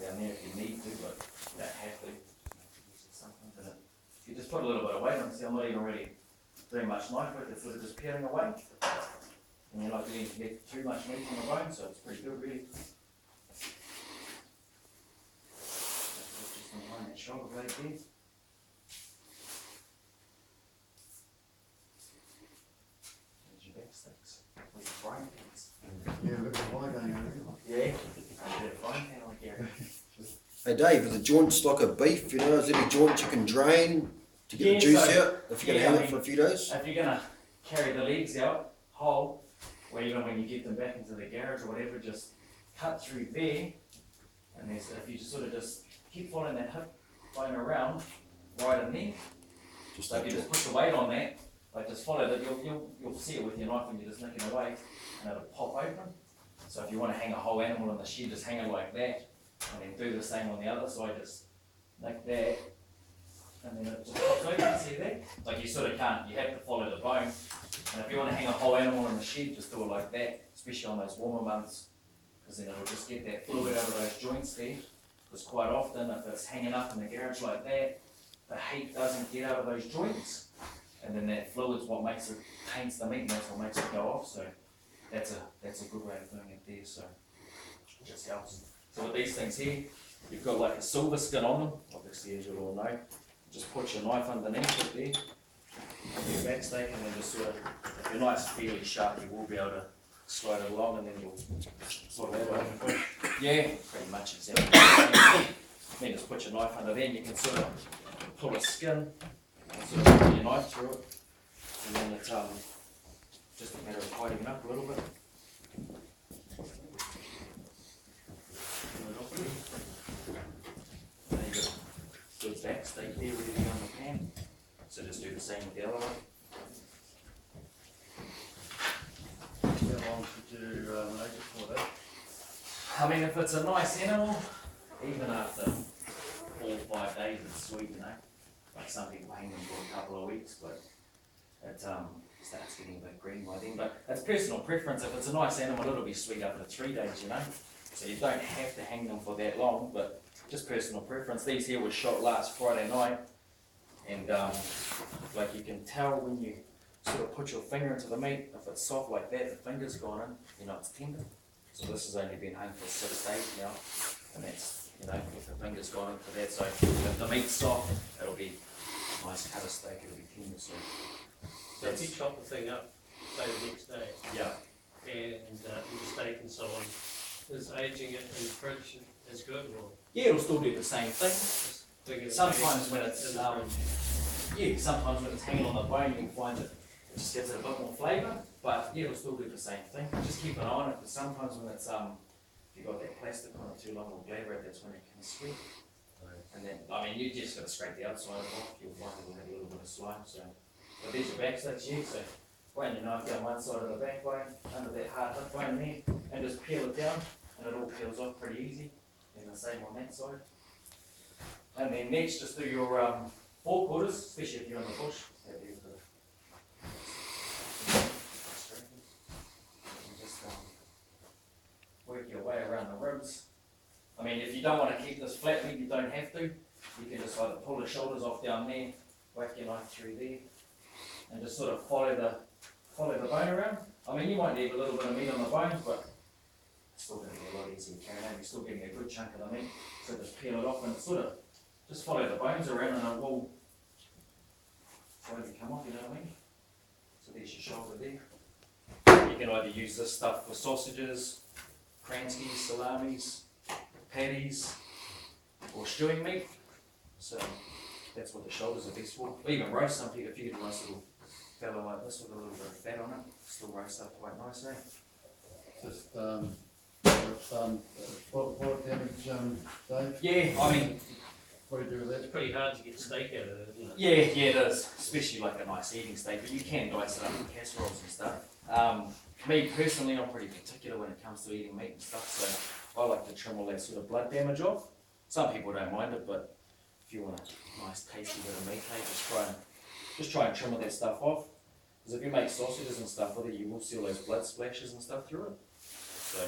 down there if you need to, but you don't have to. But you just put a little bit of weight on it. See, I'm not even really doing much knife work, it's sort of just peeling away. And you're not getting to get too much meat on the bone, so it's pretty good really. Just behind that shoulder blade there. There's your back steaks. With the frying pans. Yeah, look at the fire going over. Yeah, a bit of frying pan on here. Hey Dave, are the joints like a beef, you know, is there any joints you can drain to get the juice out if you're going to hang it for a few days? If you're going to carry the legs out whole, or even when you get them back into the garage or whatever, just cut through there, and then if you just sort of just keep following that hip bone around, right in there, Just like like you just that. put the weight on that, like just follow that, you'll see it with your knife when you're just nicking away, and it'll pop open. So if you want to hang a whole animal in the shed, just hang it like that, and then do the same on the other side, just like that, and then it just pops open, see that? Like you sort of can't, you have to follow the bone. And if you want to hang a whole animal in the shed, just do it like that, especially on those warmer months, because then it'll just get that fluid out of those joints there. Because quite often, if it's hanging up in the garage like that, the heat doesn't get out of those joints, and then that fluid's what makes it, taints the meat, and that's what makes it go off. So that's a good way of doing it there. So it just helps. So with these things here, you've got like a silver skin on them, obviously as you all know. Just put your knife underneath it there, and your back steak, and then just sort of, if your knife's fairly sharp, you will be able to slide it along, and then you'll sort of that. Yeah, pretty much exactly. Then just put your knife under there, and you can sort of pull a skin, and sort of put your knife through it, and then it's just a matter of tightening up a little bit. There you go. Good back steak there, ready to go in the pan. So just do the same with the other one. How long should you make it for that? I mean, if it's a nice animal, even after 4 or 5 days, it's sweet, you know. Like some people hang them for a couple of weeks, but it starts getting a bit green by then. But it's personal preference. If it's a nice animal, it'll be sweet after 3 days, you know. So you don't have to hang them for that long, but just personal preference. These here were shot last Friday night, and like you can tell when you sort of put your finger into the meat, if it's soft like that, the finger's gone in, you know it's tender. So this has only been hung for 6 days now, and that's, you know, if the finger's gone into that. So if the meat's soft, it'll be a nice cut of steak, it'll be tender. So if you chop the thing up, say the next day, Yeah. and your steak and so on, is aging it in the fridge as good, or Yeah, it'll still do the same thing. just bring it Sometimes when it's, in the fridge? yeah, sometimes when it's hanging on the bone, you can find that it just gives it a bit more flavour, but yeah, it'll still do the same thing. Just keep an eye on it, because sometimes when it's, if you've got that plastic on it too long, it'll glare it, that's when it can sweat. And then, I mean, you just got to scrape the outside off, you'll find it'll have a little bit of slime, so. But there's your back steaks, yeah, so run your knife down one side of the backbone, under that hard hip bone there, and just peel it down, and it all peels off pretty easy. And the same on that side. And then next, just do your 4 quarters, especially if you're in the bush. And just work your way around the ribs. I mean, if you don't want to keep this flat meat, you don't have to. You can just either pull the shoulders off down there, whack your knife through there, and just sort of follow the bone around. I mean, you might leave a little bit of meat on the bones, but it's still going to be a lot easier carrying out. You're still getting a good chunk of the meat. So just peel it off and sort of just follow the bones around, and it will slowly come off, you know what I mean? So there's your shoulder there. You can either use this stuff for sausages, kranskis, salamis, patties, or stewing meat. So that's what the shoulders are best for. Or even roast some people, if you get a nice little fellow like this with a little bit of fat on it, still roast up quite nice, eh? Just, what damage, Dave? Yeah, I mean, What do you do with It's that? pretty hard to get steak out of it, isn't it? yeah, it is, especially like a nice eating steak, but you can dice it up in casseroles and stuff. Me personally, I'm pretty particular when it comes to eating meat and stuff, so I like to trim all that sort of blood damage off. Some people don't mind it, but if you want a nice tasty bit of meat, hey, just try and trim all that stuff off. Because if you make sausages and stuff with it, you will see all those blood splashes and stuff through it. So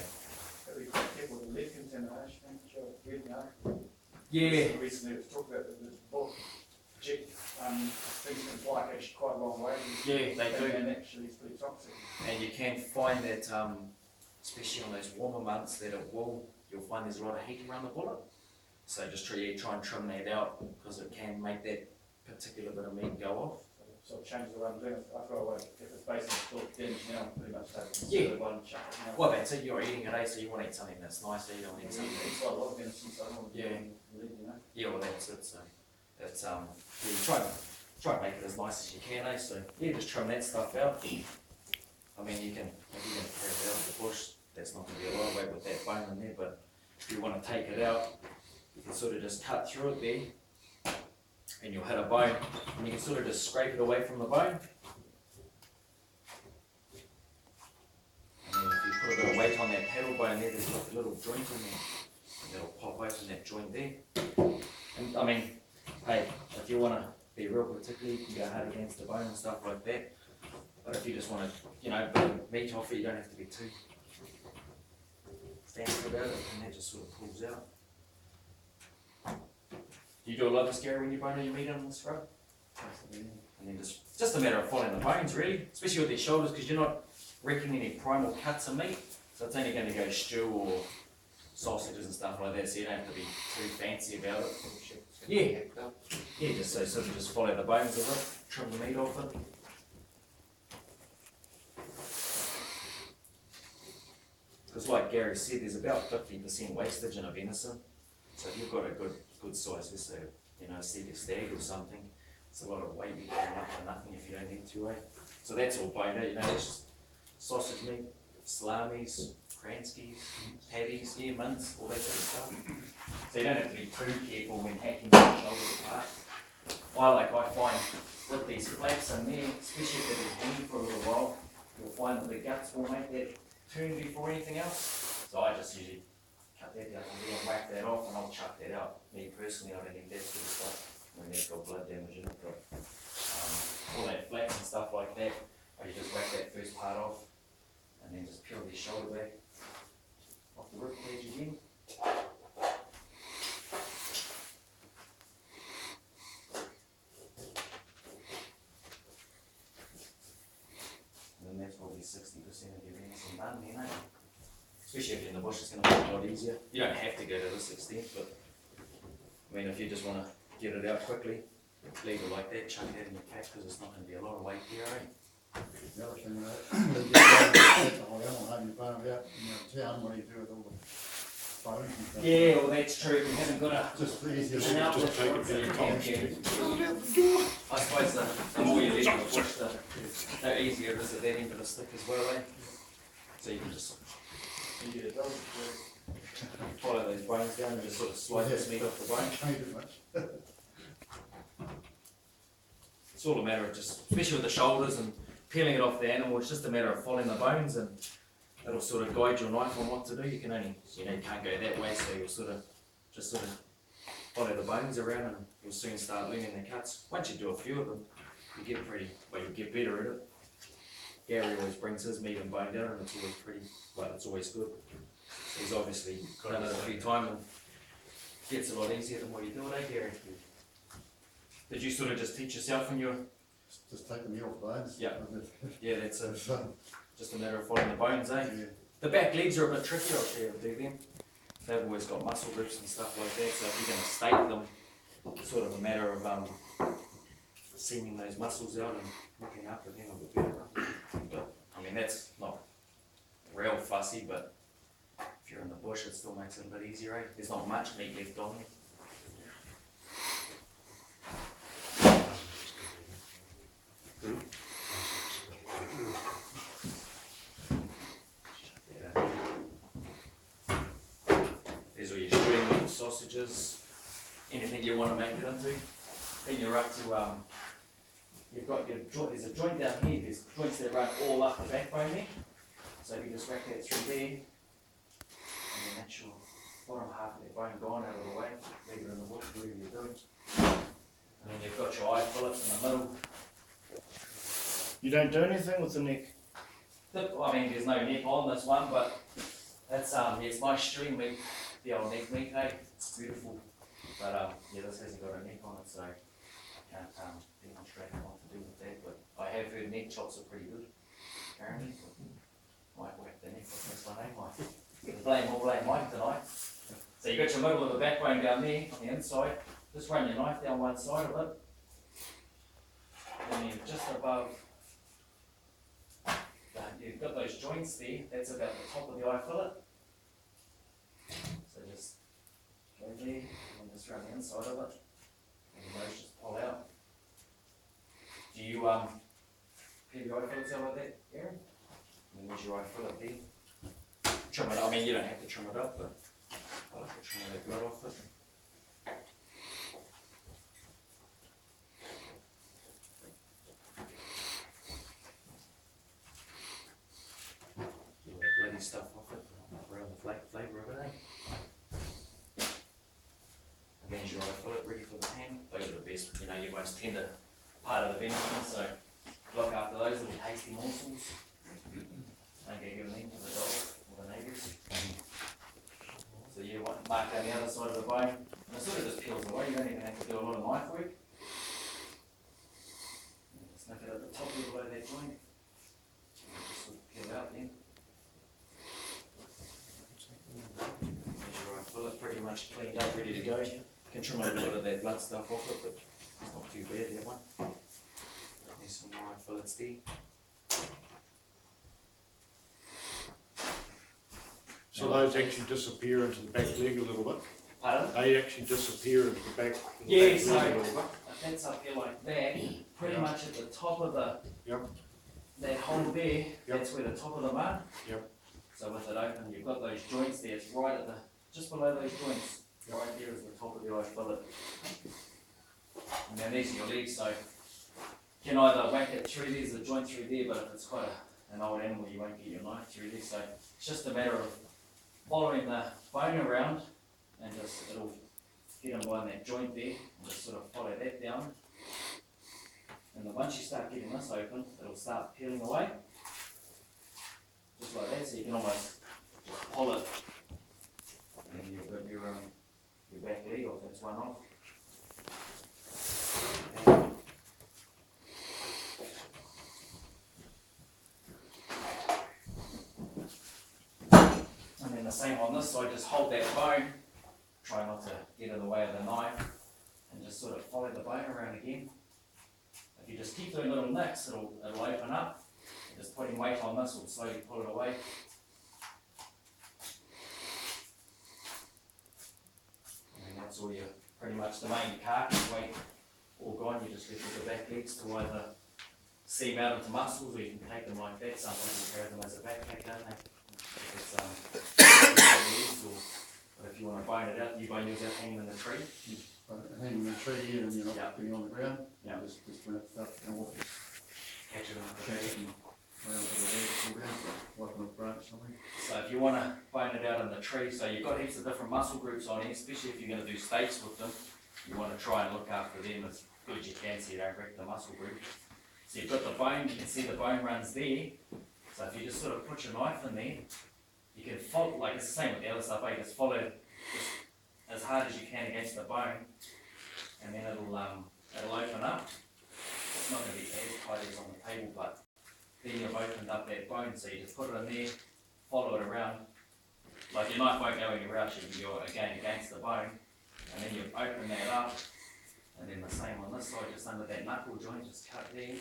Have to be quite careful with lead contamination, sure, Yeah, Recently it was talked about that this book, things can fly actually quite a long way. yeah, they do. And actually it's pretty toxic. And you can find that, especially on those warmer months, that you'll find there's a lot of heat around the bullet. So just try and trim that out, because it can make that particular bit of meat go off. So it changes the way I'm doing it. I throw away, if it's basically still damaged now, I'm pretty much taking Yeah. the one and chuck it now. Well, that's it, you're eating it, so you want to eat something that's nice, so you don't eat It's something. got a lot of innocence, I don't want to Yeah. lead, you know. Yeah, well, that's it, so it's, yeah, you try and make it as nice as you can, so yeah, just trim that stuff out. I mean, you can, if you're going to carry it out of the bush, that's not going to be a lot of weight with that bone in there, but if you want to take it out, you can sort of just cut through it there, and you'll hit a bone, and you can sort of just scrape it away from the bone. And then if you put a bit of weight on that paddle bone there, there's like a little joint in there, and that'll pop open that joint there. And I mean, hey, if you want to be real particular, you can go hard against the bone and stuff like that. But if you just want to, bit of meat off it, you don't have to be too fancy about it, and that just sort of pulls out. Do you do a lot of scary when you bone your meat on this road? And then just a matter of following the bones, really, especially with their shoulders, because you're not wrecking any primal cuts of meat, so it's only going to go stew or sausages and stuff like that, so you don't have to be too fancy about it. Yeah, just so sort of just follow the bones of it, trim the meat off it. Because like Gary said, there's about 50% wastage in a venison, so if you've got a good size, let's say, a stag or something, it's a lot of weight you can up for nothing if you don't need to, eh? So that's all bone out, that's just sausage meat, salamis, kranskis, patties, mince, all that sort of stuff. So you don't have to be too careful when hacking the shoulders apart. I find with these flaps in there, especially if they're hanging for a little while, you'll find that the guts will make that turn before anything else. So I just usually cut that down and whack that off, and I'll chuck that out. Me personally, I don't need that sort of stuff. I mean, that's got blood damage in it, but all that flaps and stuff like that, you just whack that first part off, and then just peel the shoulder back off the rib cage again. And then that's probably 60% of your venison done, especially if you're in the bush, it's going to be a lot easier. You don't have to go to this extent, but I mean, if you just want to get it out quickly, leave it like that, chuck it in your pack, because it's not going to be a lot of weight here, eh? The other thing, they get the whole animal, how do you bone it out in town, what do you do with all the bones and stuff? Yeah, well, that's true. We haven't got a. Just easier. An outlet Just take for it to your it. comps. Yeah. I suppose the more you leave it in the bush, the easier it is at that end of the stick as well, eh? So you can just follow those bones down and just sort of slide this meat off the bone. Change it much. It's all a matter of just, especially with the shoulders and peeling it off the animal, it's just a matter of following the bones, and it'll sort of guide your knife on what to do. You can only, you can't go that way, so you'll sort of follow the bones around, and you'll soon start learning the cuts. Once you do a few of them, you get you'll get better at it. Gary always brings his meat and bone down, and it's always it's always good. He's obviously done it a few times, and gets a lot easier than what you do it, eh, Gary? Did you sort of just teach yourself when you were? Just take the meat off the bones. Yeah. Yeah, that's it. It's, Just a matter of following the bones, eh? yeah. The back legs are a bit trickier up there to do them. They've always got muscle grips and stuff like that, so if you're going to stake them, it's sort of a matter of seaming those muscles out and looking after them a bit better. But, I mean, that's not real fussy, but if you're in the bush, it still makes it a bit easier, eh? There's not much meat left on there. There's all your string, little sausages, anything you want to make it into. Then you're up to, you've got your joint, there's a joint down here, there's joints that run all up the backbone there. So you just whack that through there, and then that's your bottom half of that bone gone out of the way, leave it in the bush, whatever you're doing. And then you've got your eye fillets in the middle. You don't do anything with the neck? I mean, there's no neck on this one, but That's it's my string meat, the old neck meat, hey, it's beautiful. But yeah, this hasn't got a neck on it, so I can't demonstrate what to do with that. But I have heard neck chops are pretty good, apparently. Might whack the neck off this one, eh, Mike? Blame Mike tonight. So you got your middle of the backbone down there on the inside. Just run your knife down one side of it, and then just above. You've got those joints there, that's about the top of the eye fillet. So just go there and just run the inside of it, and those just pull out. Do you peel your eye fillets out like that, Aaron? And there's your eye fillet there. Trim it, I mean you don't have to trim it up, but I like to trim that blood off it. Stuff off it, around the flavour of it, eh? And then your eye fillet ready for the pan. Those are the best, you know, your most tender part of the venison, so look after those little tasty morsels. Don't get given them to the dog or the neighbours. So you want to mark down the other side of the bone, and it sort of just peels away, you don't even have to do a lot of knife work. Just nip it at the top there below that joint. Just sort of peel out then. Pretty much cleaned up, ready to go. You can trim a little bit of that blood stuff off it, but it's not too bad, that one. There's some more fillets there. So those actually disappear into the back leg a little bit? Pardon? They actually disappear into the back, Yeah, so leg a little bit? if that's up here like that, pretty much at the top of the Yep. that hole there, that's where the top of them are. Yep. So with it open, you've got those joints there, it's right at the, just below those joints, right there is the top of the eye fillet. And then these are your legs, so you can either whack it through, there's a joint through there, but if it's quite an old animal, you won't get your knife through there. So it's just a matter of following the bone around, and just it'll get them by that joint there, and just sort of follow that down. And then once you start getting this open, it'll start peeling away. Just like that, so you can almost just pull it. And you've got your back leg off, that's one off. And then the same on this side, just hold that bone, try not to get in the way of the knife, and just sort of follow the bone around again. If you just keep doing little nicks, it'll open up. Just putting weight on this will slowly pull it away. And that's all you pretty much the main carcass weight all gone. You just lift the back legs to either seam out into muscles, or you can take them like that. Some people carry them as a backpack, don't they? But if you want to bone it out, you bone yours out hanging in the tree. Hanging in the tree and you're not Yep. putting it on the ground. Yep. Just wrap it up and walk it. Catch it in the Catch tree. it and round to the leg, pull down, like on a branch something. So if you want to bone it out in the tree, so you've got heaps of different muscle groups on here, especially if you're going to do steaks with them, you want to try and look after them as good as you can so you don't wreck the muscle group. So you've got the bone, you can see the bone runs there. So if you just sort of put your knife in there, you can follow, like it's the same with the other stuff, you just follow just as hard as you can against the bone, and then it'll open up. It's not going to be as tight as on the table, but then you've opened up that bone, so you just put it in there, follow it around. Like your knife won't go anywhere else, you're again against the bone, and then you open that up, and then the same on this side, just under that knuckle joint, just cut there,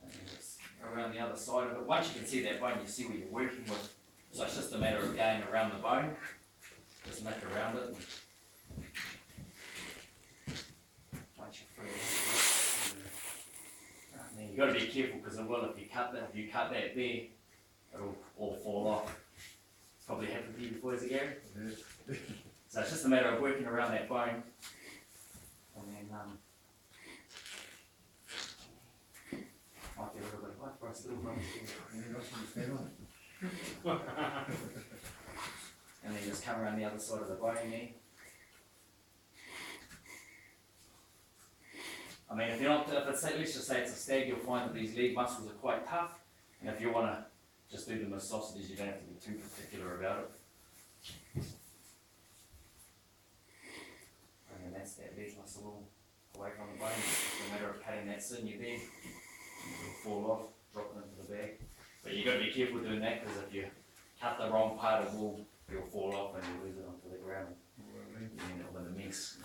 and then just around the other side of it. Once you can see that bone, you see what you're working with. So it's just a matter of going around the bone, just nick around it. Once you're free, and then you've got to be careful because it will, if you cut that there, it'll all fall off. It's probably happened to you before, is it, Gary? Yeah. So it's just a matter of working around that bone, and then might be a little bit of life for us, a little bit. Yeah, that's what it's been on. And then just come around the other side of the bone there. I mean, if it's, let's just say it's a stag, you'll find that these leg muscles are quite tough, and if you want to just do them as sausages, you don't have to be too particular about it. And then that's that leg muscle all away from the bone, it's just a matter of cutting that sinew there, it'll fall off, drop it into the bag. But you've got to be careful doing that, because if you cut the wrong part of wool, it'll fall off and you lose it onto the ground. You end up with a mess.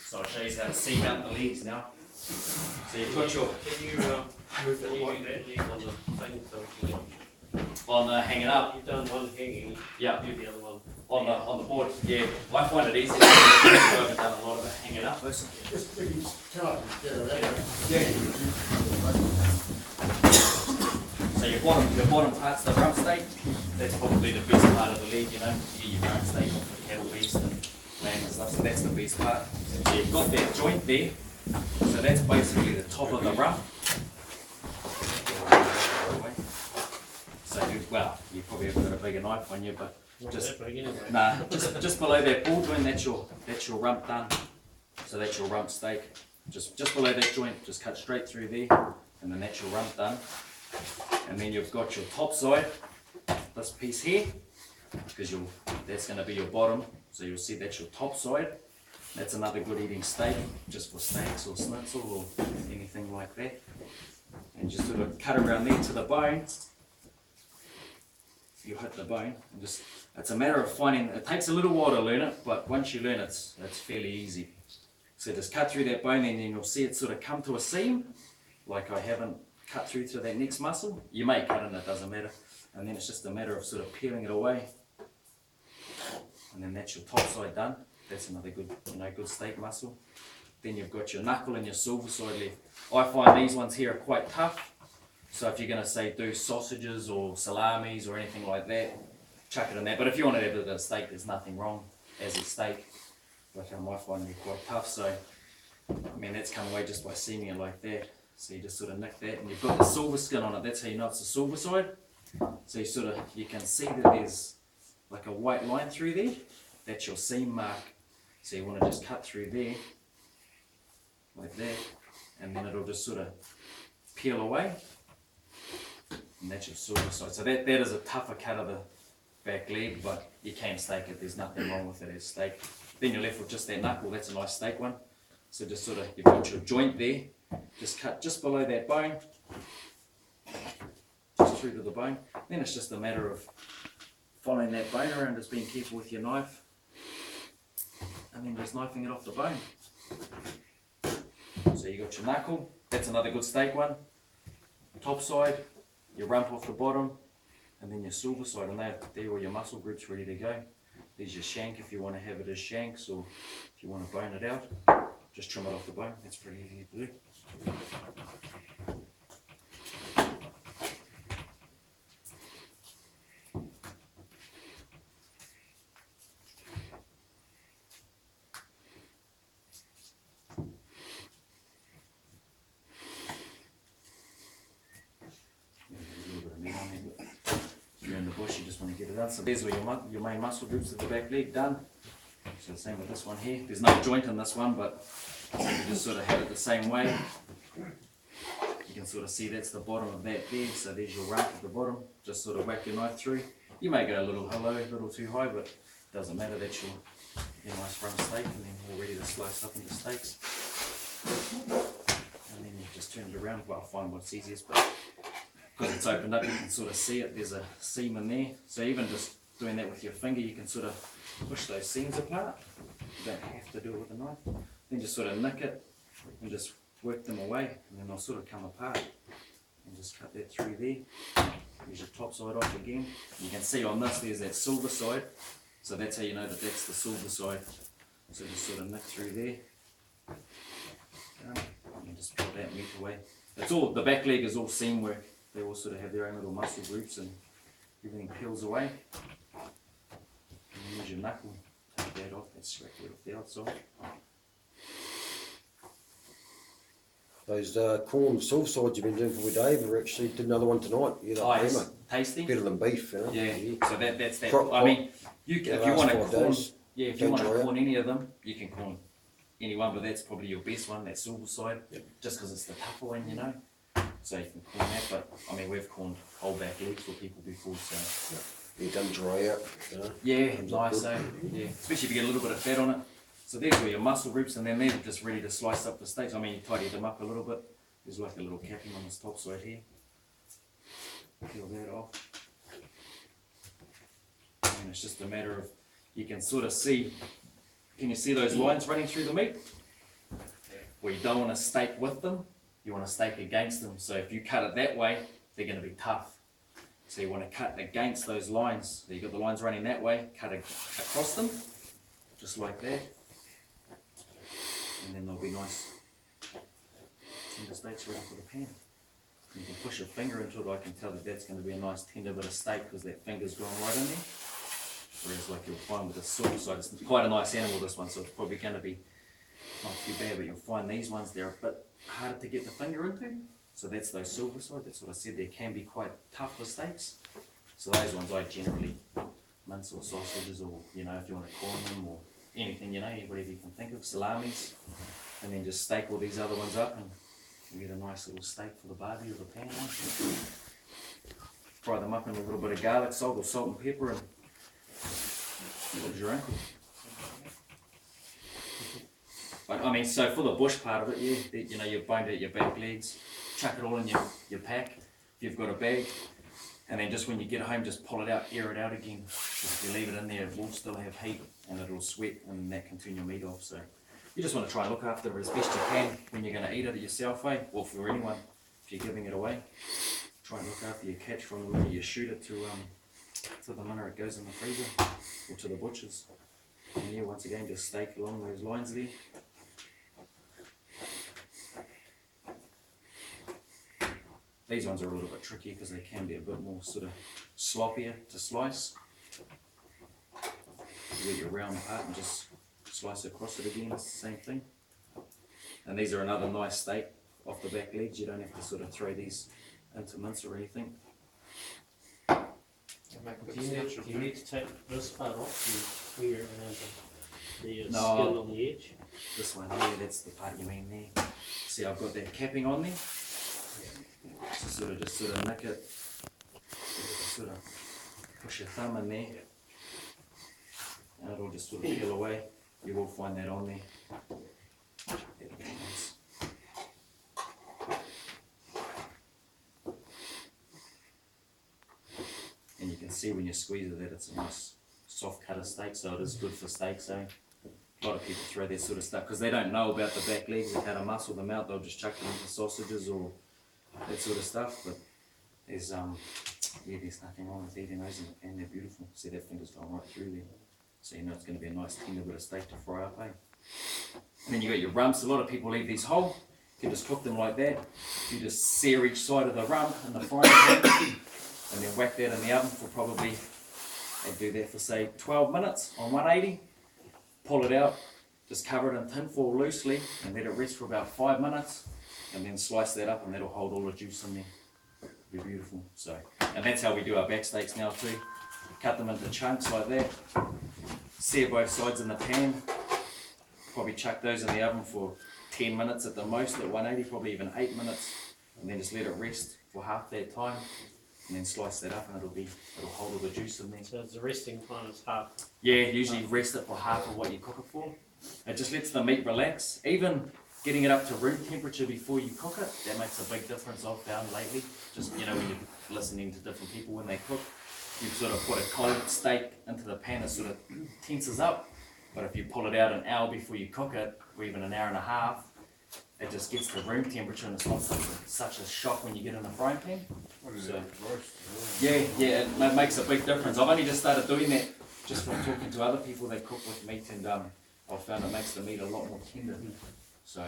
So I'll show you how to seam out the legs now. So you've got your, Can you move that leg on the thing so we can on the hanging up, You've done one hanging, yeah, do the other one. on the board, yeah, I find it easy, I haven't done a lot of it hanging up. Just we can cut it together, So your bottom part's the rump steak, that's probably the best part of the leg, you know, you get your rump steak off the cattle beast and lamb and stuff, so that's the best part. So you've got that joint there, so that's basically the top of the rump. So you probably have got a bigger knife on you, but Not just, that big anyway. nah, just below that ball joint, that's your rump done. So that's your rump steak. Just below that joint, just cut straight through there, and then that's your rump done. And then you've got your top side, this piece here, because that's going to be your bottom. So you'll see that's your top side. That's another good eating steak, just for steaks or schnitzel or anything like that. And just sort of cut around there to the bone. You hit the bone, and just, it's a matter of finding, it takes a little while to learn it, but once you learn it, it's fairly easy. So just cut through that bone, and then you'll see it sort of come to a seam, like I haven't cut through to that next muscle. You may cut it, it doesn't matter. And then it's just a matter of sort of peeling it away. And then that's your top side done. That's another good, good steak muscle. Then you've got your knuckle and your silver side left. I find these ones here are quite tough. So if you're going to say do sausages or salamis or anything like that, chuck it in there. But if you want to have it as a steak, there's nothing wrong as a steak. But I find they're quite tough. So, that's come away just by seaming it like that. So you just sort of nick that, and you've got the silver skin on it. That's how you know it's the silver side. So you can see that there's like a white line through there. That's your seam mark. So you want to just cut through there, like that, and then it'll just sort of peel away. And that's your silver side. So that is a tougher cut of the back leg, but you can steak it. There's nothing wrong with it as steak. Then you're left with just that knuckle. That's a nice steak one. So just sort of, you've got your joint there. Just cut just below that bone, just through to the bone. Then it's just a matter of following that bone around, just being careful with your knife, and then just knifing it off the bone. So you got your knuckle. That's another good steak one. Top side, your rump off the bottom, and then your silver side, and they're all your muscle groups ready to go. There's your shank if you want to have it as shanks, or if you want to bone it out, just trim it off the bone. That's pretty easy to do. You just want to get it done. So there's where your main muscle groups of the back leg done. So the same with this one here. There's no joint in this one, but you just sort of have it the same way. You can sort of see that's the bottom of that there. So there's your rump at the bottom. Just sort of whack your knife through. You may go a little low, a little too high, but it doesn't matter. That's your nice rump steak, and then we're ready to slice up into steaks. And then you just turn it around. Well, I'll find what's easiest, but because it's opened up, you can sort of see it. There's a seam in there. So even just doing that with your finger, you can sort of push those seams apart. You don't have to do it with a knife. Then just sort of nick it and just work them away, and then they'll sort of come apart. And just cut that through there. There's your top side off again. You can see on this, there's that silver side. So that's how you know that that's the silver side. So just sort of nick through there. And just put that meat away. It's all, the back leg is all seam work. They all sort of have their own little muscle groups, and everything peels away. And then use your knuckle, take that off, that's scrape it off the outside. Those corn silver sides you've been doing for Dave, we actually did another one tonight. It's tasty. Better than beef, Yeah. So that's that. Crop, I mean, if you want to corn, days. if you want to corn any of them, you can corn anyone, but that's probably your best one, that silver side, just because it's the tougher one, you know. So you can corn that, but I mean, we've corned whole back legs for people before, so. You done dry out, you know. Yeah, Comes up nice, good. yeah. Especially if you get a little bit of fat on it. So there's where your muscle groups, and then they're just ready to slice up the steaks. I mean, you tidy them up a little bit. There's like a little capping on this top side here. Peel that off. And it's just a matter of, you can sort of see, can you see those lines running through the meat? Where you don't want to steak with them, you want to steak against them. So if you cut it that way, they're going to be tough. So you want to cut against those lines. So you've got the lines running that way, cut across them, just like that. And then they'll be nice tender steaks ready for the pan. You can push your finger into it, I can tell that that's going to be a nice tender bit of steak because that finger's gone right in there. Whereas like you'll find with the silver side, it's quite a nice animal this one, so it's probably going to be not too bad, but you'll find these ones, they're a bit harder to get the finger into. So that's those silver side, that's what I said, they can be quite tough for steaks. So those ones I generally mince or sausages, or you know, if you want to corn them or anything, you know, whatever you can think of, salamis, and then just steak all these other ones up and you get a nice little steak for the barbie or the pan. Fry them up in a little bit of garlic, salt or salt and pepper, and what your uncle. But I mean, so for the bush part of it, yeah, you know, you've boned out your back legs, chuck it all in your pack, if you've got a bag, and then just when you get home, just pull it out, air it out again. If you leave it in there, it will still have heat and it'll sweat, and that can turn your meat off. So you just want to try and look after it as best you can when you're going to eat it yourself, eh? Or for anyone, if you're giving it away. Try and look after your catch from the minute you shoot it to the minute it goes in the freezer or to the butchers. And yeah, once again, just steak along those lines there. These ones are a little bit tricky because they can be a bit more sort of sloppier to slice. You get your round part and just slice across it again, it's the same thing. And these are another nice steak off the back legs, you don't have to sort of throw these into mince or anything. Do you need to take this part off, where it has the No. skin on the edge? This one here, that's the part you mean there. See, I've got that capping on there. So just sort of nick it, sort of push your thumb in there, and it'll just sort of peel away. You will find that on there. That'll be nice. And you can see when you squeeze it that it's a nice soft cut of steak, so it is good for steaks, eh? A lot of people throw that sort of stuff because they don't know about the back legs and how to muscle them out. They'll just chuck them into sausages or that sort of stuff, but there's there's nothing wrong with eating those in the pan. They're beautiful. See, that finger's gone right through there, so you know it's going to be a nice tender bit of steak to fry up, eh? And then you got your rumps. A lot of people leave these whole. You can just cook them like that. You just sear each side of the rump in the frying pan, and then whack that in the oven for probably, I'd do that for say 12 minutes on 180. Pull it out, just cover it in tin foil loosely, and let it rest for about 5 minutes. And then slice that up, and that'll hold all the juice in there. It'll be beautiful. So, and that's how we do our back steaks now too. Cut them into chunks like that. Sear both sides in the pan. Probably chuck those in the oven for 10 minutes at the most at 180, probably even 8 minutes. And then just let it rest for half that time. And then slice that up, and it'll hold all the juice in there. So the resting time is half. Yeah, usually rest it for half of what you cook it for. It just lets the meat relax. Even getting it up to room temperature before you cook it, that makes a big difference I've found lately. Just, you know, when you're listening to different people when they cook, you sort of put a cold steak into the pan, it sort of tenses up. But if you pull it out an hour before you cook it, or even an hour and a half, it just gets to room temperature, and it's not such a shock when you get in the frying pan. So, yeah, it makes a big difference. I've only just started doing that just from talking to other people that cook with meat, and I've found it makes the meat a lot more tender. So,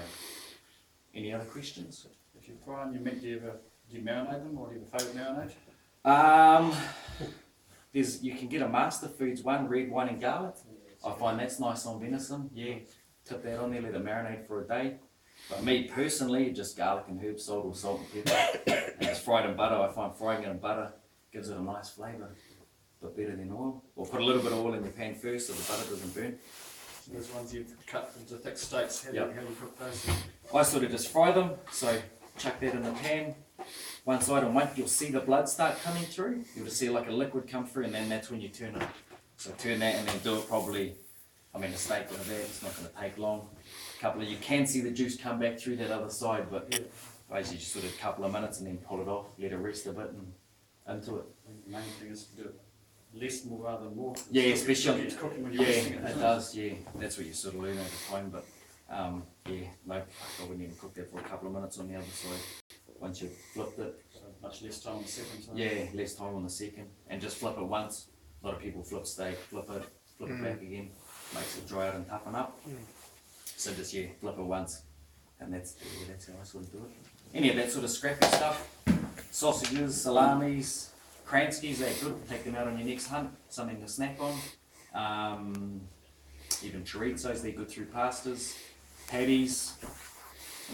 any other questions? If you're frying your meat, do you marinate them, or do you have a favourite marinade? You can get a Master Foods one, red wine and garlic. I find that's nice on venison. Yeah, tip that on there, let it marinate for a day. But me personally, just garlic and herb salt or salt and pepper. And it's fried in butter. I find frying it in butter gives it a nice flavour, but better than oil. Or put a little bit of oil in your pan first so the butter doesn't burn. So those ones you've cut into thick steaks, how do Yep. you cook those? I sort of just fry them, so chuck that in the pan. One side and one, you'll see the blood start coming through. You'll just see like a liquid come through, and then that's when you turn it. So turn that and then do it probably, I mean a steak like that, it's not going to take long. You can see the juice come back through that other side, but basically just sort of a couple of minutes and then pull it off, let it rest a bit and into it. The main thing is to do it less more rather than more. Yeah, It's especially, it's cooking when you're yeah, resting it. it does, yeah. That's what you sort of learn over time, but yeah, no, I wouldn't even cook that for a couple of minutes on the other side. Once you've flipped it, So much less time on the second side. yeah, less time on the second, and just flip it once. A lot of people flip steak, flip it back again, makes it dry out and toughen up. So just, yeah, flip it once, and that's how I sort of do it. Any of that sort of scrappy stuff, sausages, salamis, Kranskis, they're good, take them out on your next hunt, something to snack on. Even chorizos, they're good through pastas, patties,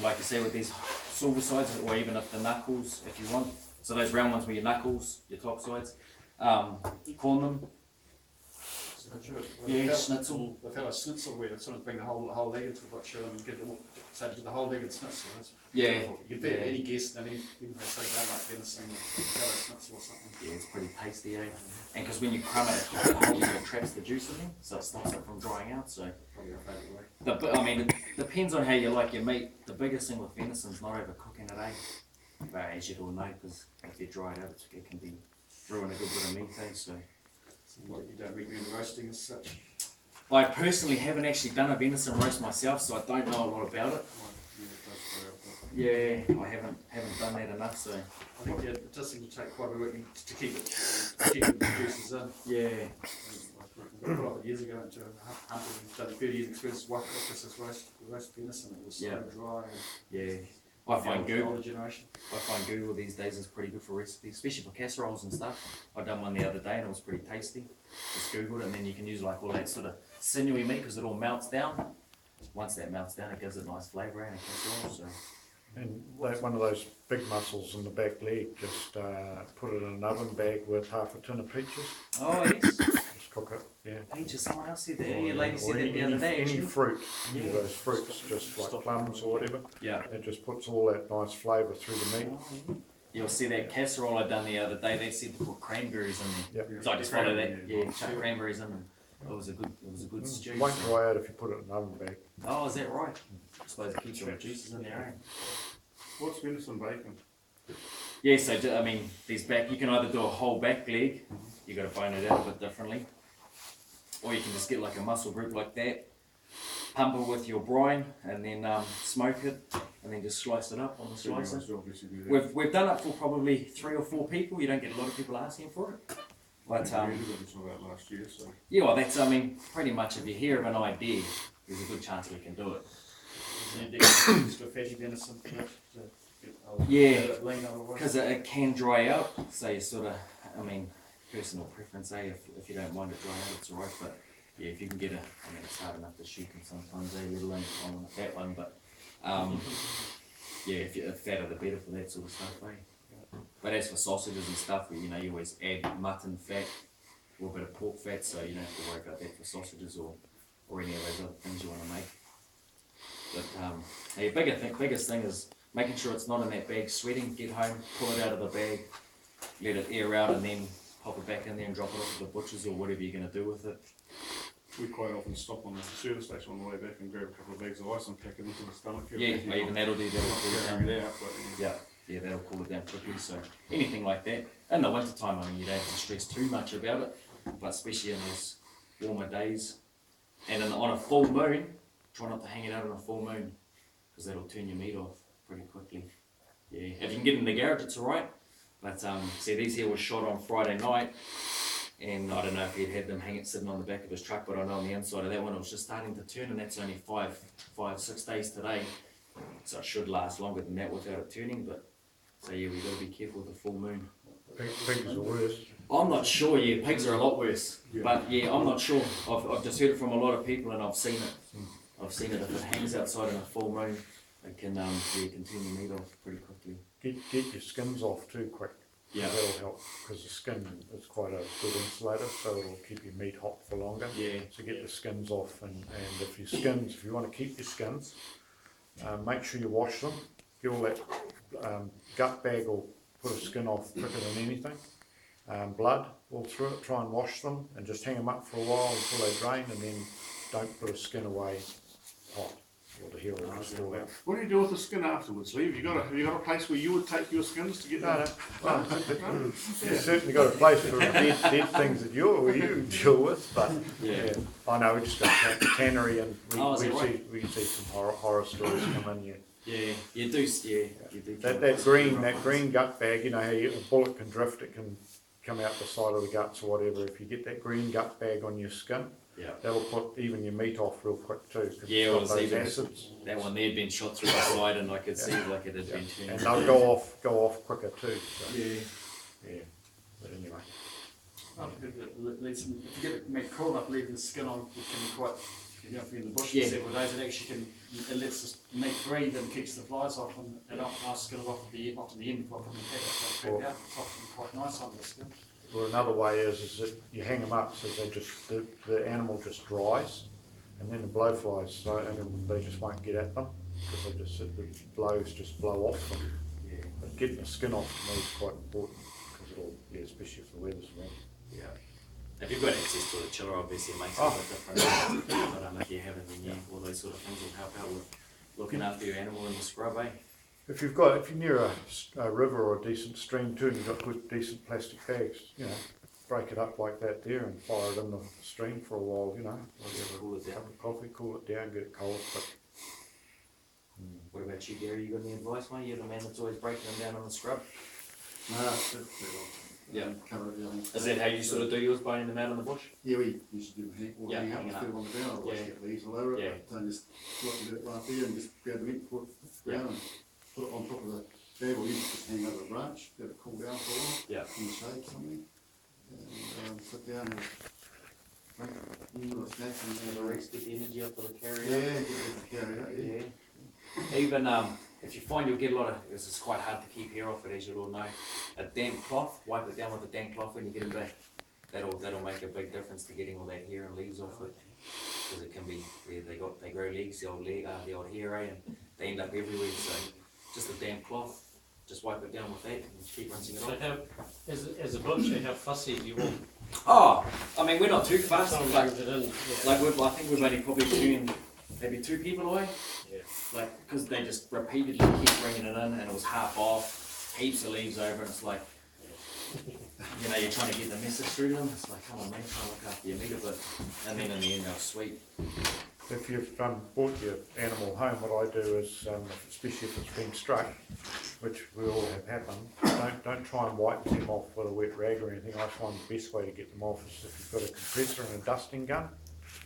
like I say with these silver sides, or even if the knuckles, if you want. So those round ones with your knuckles, your top sides, corn them. Yeah, schnitzel. The fellow schnitzel where they sort of bring the whole leg into the butcher and get them, so to do the whole leg and schnitzel. That's Yeah, beautiful. You can bet yeah. any guest, I mean, even if they say they like venison or fellow schnitzel or something. Yeah, it's pretty tasty, eh? And because when you crumb it traps the juice in there, so it stops it from drying out. So, Probably our favourite way. I mean, it depends on how you like your meat. The biggest thing with venison's not overcooking it, eh? But as you'd all know, because if you dry it out, it can be ruin a good bit of meat, eh? So, So what, you don't recommend roasting as such? I personally haven't actually done a venison roast myself, so I don't know a lot about it. Yeah, I haven't done that enough, so I think yeah, it does seem to take quite a bit to keep the juices in. yeah. I got put up years ago into a hunter who's done 30 years experience with this roast venison. It was so Yeah. dry. And Yeah, I find the Google. older generation. I find Google these days is pretty good for recipes, especially for casseroles and stuff. I done one the other day and it was pretty tasty. Just Googled it, and then you can use like all that sort of sinewy meat because it all melts down. Once that melts down, it gives it nice flavour in a casserole. So And like one of those big mussels in the back leg, just put it in an oven bag with half a tin of peaches, oh yes, just cook it, yeah. peaches. Someone else said that. Yeah, lady said that the other day. Any Actually. fruit, any Yeah. of those fruits, just like plums or whatever, Yeah. it just puts all that nice flavour through the meat. You'll see that casserole I done the other day. They said to put cranberries in there. Yep. So I just followed that. Yeah, chuck cranberries in, and it was a good stew. It won't so- dry out if you put it in an oven bag. Oh, is that right? I suppose it keeps all the juices in there, eh? What's venison bacon? Yeah, so I mean, these back, you can either do a whole back leg, you got to bone it out a bit differently, or you can just get like a muscle group like that, pump it with your brine, and then smoke it, and then just slice it up on the slicer. We've done it for probably 3 or 4 people. You don't get a lot of people asking for it, but last year, so. yeah, well, that's, I mean, pretty much if you hear of an idea, there's a good chance we can do it. Just a fatty venison. Yeah. Lean otherwise. Because it can dry out, so you sort of, I mean, personal preference, eh? If you don't mind it drying out, it's alright. But yeah, if you can get I mean, it's hard enough to shoot them sometimes, let alone on a fat one. But yeah, if fatter the better for that sort of stuff, eh? But as for sausages and stuff, you know, you always add mutton fat or a bit of pork fat, so you don't have to worry about that for sausages or any of those other things you want to make. But yeah, biggest thing is making sure it's not in that bag sweating. Get home, pull it out of the bag, let it air out, and then pop it back in there and drop it off at the butcher's or whatever you're going to do with it. We quite often stop on the service station on the way back and grab a couple of bags of ice and pack it into the stomach. Yeah, even that'll do, that'll cool it down. Carrying it out, but Yeah, that'll cool it down quickly. So anything like that. In the winter time, I mean, you don't have to stress too much about it, but especially in those warmer days. And on a full moon, try not to hang it out on a full moon, because that'll turn your meat off pretty quickly. Yeah, if you can get it in the garage, it's alright. But see, these here were shot on Friday night, and I don't know if he'd had them sitting on the back of his truck, but I know on the inside of that one it was just starting to turn, and that's only 6 days today, so it should last longer than that without it turning. But so yeah, we got to be careful with the full moon. Pigs are worse. I'm not sure. Yeah, pigs are a lot worse. Yeah. But yeah, I'm not sure. I've just heard it from a lot of people, and I've seen it. I've seen it if it hangs outside in a full moon, it can turn your meat off pretty quickly. Get your skins off too quick. Yeah. That'll help, because the skin is quite a good insulator, so it'll keep your meat hot for longer. Yeah. So get the skins off, and if you want to keep your skins, make sure you wash them. Get all that gut bag will put a skin off quicker than anything. Blood all through it, try and wash them and just hang them up for a while until they drain, and then don't put a skin away hot, or the hair will just fall out. What do you do with the skin afterwards, Lee? Have you got a place where you would take your skins to get them? No, you've certainly got a place for dead things that you deal with, but Yeah. I know we just got a tannery, and Oh, is that right? we can see some horror stories come in. Yeah, you do. Yeah, you do. That green gut bag, you know how a bullet can drift, it can come out the side of the guts or whatever. If you get that green gut bag on your skin, Yeah. that'll put even your meat off real quick too. 'Cause Yeah, it's well, got see, those that- acids, That one there had been shot through the side, and I could see like it had been turned. and they'll go off quicker too. So, Yeah. yeah. But anyway, If you get it made cool enough, leaving the skin on, it can be quite, if you're in the bush Yeah. for several days, it actually can, it lets the meat breathe and keeps the flies off, and our skin off at the end before putting the pack out, it's often quite nice under the skin. well, another way is that you hang them up so the animal just dries, and then the blowflies, so and then they just won't get at them because the blows just blow off them. Yeah. But getting the skin off to me is quite important, because it'll, especially if the weather's warm. Yeah. If you've got access to a chiller, obviously it makes it a bit different. But if you haven't, then yeah, all those sort of things will help out with looking after your animal in the scrub, eh? If you're near a river or a decent stream too, and you've got good decent plastic bags, you know, break it up like that there and fire it in the stream for a while, you know. Cool it down. Cup of coffee, cool it down, get it cold quick. What about you, Gary? You got any advice, mate? You're the man that's always breaking them down on the scrub. No, that's it. Yeah. Cover it, yeah. Is that how you sort of do yours, boning them out in the bush? Yeah, we used to do Yeah, hang hanging up, up. instead of on the ground, otherwise Yeah. you get leaves all over it, Yeah. but then just what you do it right there and just grab the meat, put it down and put it on top of the bag, or you just hang over a branch, let it cool down for a while, Yeah. in the shade somewhere, and sit down and drink a little snack and And the rest, get the energy up for the carrier. yeah, get it to carry out, yeah. Yeah. Even if you find you'll get a lot of, because it's quite hard to keep hair off it, as you all know, a damp cloth, wipe it down with a damp cloth when you get them back. That'll make a big difference to getting all that hair and leaves off it. Because it can be, they grow legs, the old hair, and they end up everywhere. So just a damp cloth, just wipe it down with that and keep rinsing it So off. how, as a butcher, how fussy do you want? Oh, I mean, we're not too fast. Someone Like, brings it in, I think we've only probably turned maybe 2 people away. Yeah. Like, because they just repeatedly keep bringing it in, and it was half off, heaps of leaves over, and it's like, you know, you're trying to get the message through to them. It's like, come on, man, try and look after your meat a bit. And then in the end, they're sweet. If you've brought your animal home, what I do is, especially if it's been struck, which we all have happened, don't try and wipe them off with a wet rag or anything. I find the best way to get them off is if you've got a compressor and a dusting gun,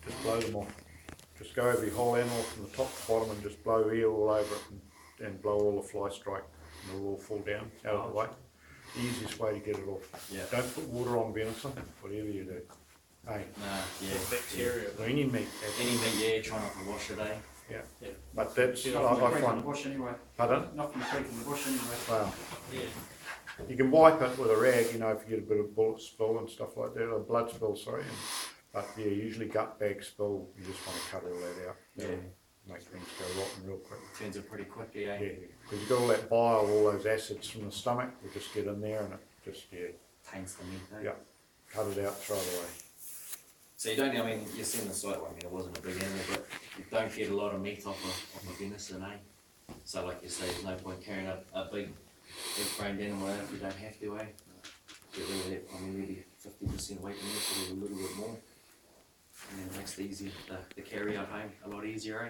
just blow them off. Just go over your whole animal from the top to bottom and just blow air all over it and blow all the fly strike, and it'll all fall down out of the way. The easiest way to get it off. Yeah. Don't put water on venison, whatever you do. Hey, Nah, yeah. bacteria. or any meat. Any meat, yeah, try not to wash it, eh? Yeah. But that's, Not I from the creek in the find, bush anyway, pardon? not from the creek in the bush anyway. Wow. Yeah. You can wipe it with a rag, you know, if you get a bit of bullet spill and stuff like that, or blood spill, sorry. But yeah, usually gut bag spill, you just want to cut all that out. Yeah. Make things go rotten real quick. Turns it pretty quickly, eh? Yeah, because you've got all that bile, all those acids from the stomach, will just get in there and it just, Taints the meat, eh? Yeah. cut it out, throw it away. So you don't, I mean, you've seen the site, I mean, it wasn't a big animal, but you don't get a lot of meat off a venison, eh? So like you say, there's no point carrying a big framed animal out if you don't have to, eh? Get rid of that, I mean, maybe 50% weight in there, probably a little bit more. And then it makes the carry out home a lot easier, eh?